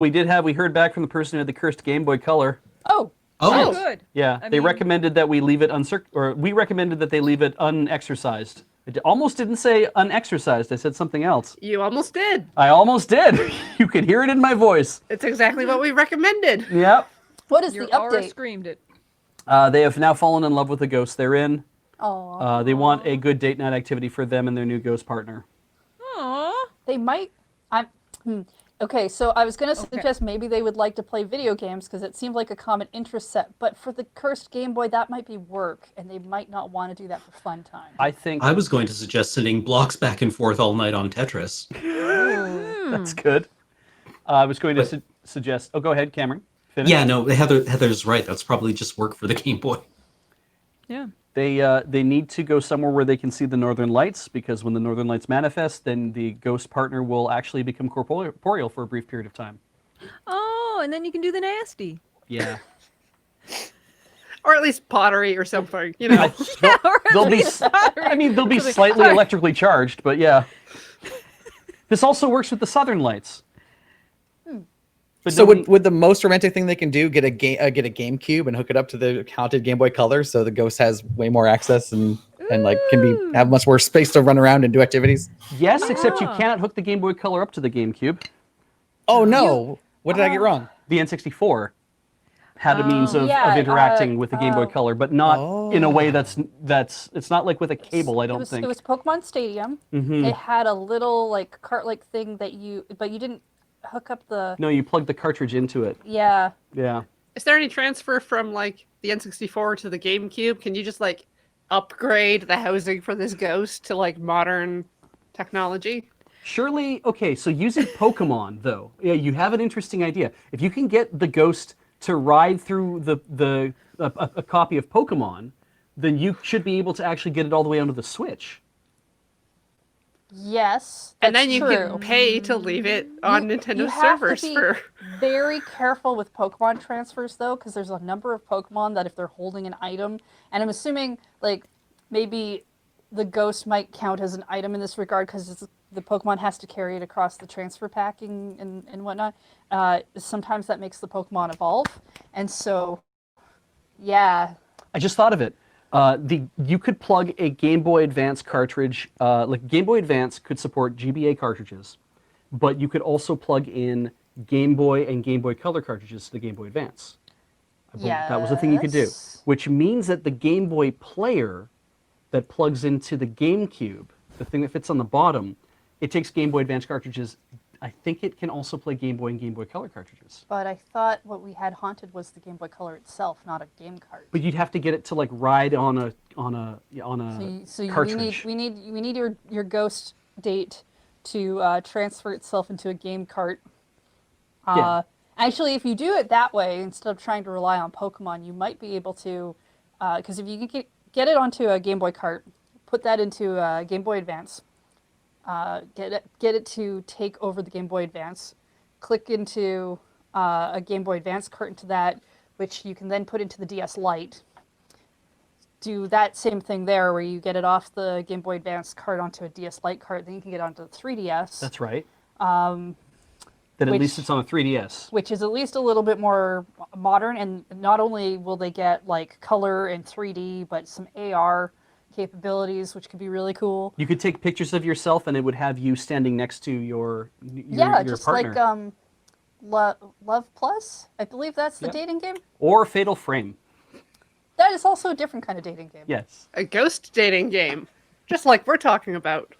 We heard back from the person who had the cursed Game Boy Color. Oh. Oh, Good. Yeah, they recommended that we leave it we recommended that they leave it unexercised. It almost didn't say unexercised. I said something else. You almost did. I almost did. You could hear it in my voice. It's exactly what we recommended. Yep. What is Your the aura update? screamed it. They have now fallen in love with the ghost they're in. Oh. They want a good date night activity for them and their new ghost partner. Aww. They might. Okay, so I was going to suggest maybe they would like to play video games because it seemed like a common interest set. But for the cursed Game Boy, that might be work, and they might not want to do that for fun time. I was going to suggest sending blocks back and forth all night on Tetris. That's good. I was going to suggest. Oh, go ahead, Cameron. Finish. Yeah, no, Heather's right. That's probably just work for the Game Boy. Yeah. They need to go somewhere where they can see the northern lights, because when the northern lights manifest, then the ghost partner will actually become corporeal for a brief period of time. Oh, and then you can do the nasty. Yeah. Or at least pottery or something, you know. They'll be slightly electrically charged, but yeah. This also works with the southern lights. But So would the most romantic thing they can do get a GameCube and hook it up to the haunted Game Boy Color so the ghost has way more access and like have much more space to run around and do activities? Yes, except you cannot hook the Game Boy Color up to the GameCube. Oh no! What did I get wrong? The N64 had a means of interacting with the Game Boy Color, but not in a way that's it's not like with a cable. I don't think it was Pokemon Stadium. It had a little like cart-like thing but you didn't hook up the. No, you plug the cartridge into it. Yeah. Yeah. Is there any transfer from like the N64 to the GameCube? Can you just like upgrade the housing for this ghost to like modern technology? Surely, okay, so using Pokemon, though, yeah, you have an interesting idea. If you can get the ghost to ride through a copy of Pokemon, then you should be able to actually get it all the way onto the Switch. Yes, And then that's you true. can pay to leave it on Nintendo You have servers to be for. very careful with Pokemon transfers, though, because there's a number of Pokemon that if they're holding an item, and I'm assuming like maybe the ghost might count as an item in this regard because the Pokemon has to carry it across the transfer packing and whatnot. Sometimes that makes the Pokemon evolve, and so yeah. I just thought of it. You could plug a Game Boy Advance cartridge, like Game Boy Advance could support GBA cartridges, but you could also plug in Game Boy and Game Boy Color cartridges to the Game Boy Advance. That was a thing you could do, which means that the Game Boy player that plugs into the GameCube, the thing that fits on the bottom, it takes Game Boy Advance cartridges. I think it can also play Game Boy and Game Boy Color cartridges. But I thought what we had haunted was the Game Boy Color itself, not a game cart. But you'd have to get it to like ride on a cartridge. We need your ghost date to transfer itself into a game cart. Yeah. Actually, if you do it that way, instead of trying to rely on Pokemon, you might be able to, because if you can get it onto a Game Boy cart, put that into a Game Boy Advance, get it to take over the Game Boy Advance, click into a Game Boy Advance cart into that, which you can then put into the DS Lite. Do that same thing there, where you get it off the Game Boy Advance cart onto a DS Lite cart, then you can get onto the 3DS. That's right. Then at least it's on a 3DS. Which is at least a little bit more modern, and not only will they get like color and 3D, but some AR capabilities, which could be really cool. You could take pictures of yourself, and it would have you standing next to your just partner. like Love Plus. I believe that's the dating game. Or Fatal Frame. That is also a different kind of dating game. Yes. A ghost dating game, just like we're talking about.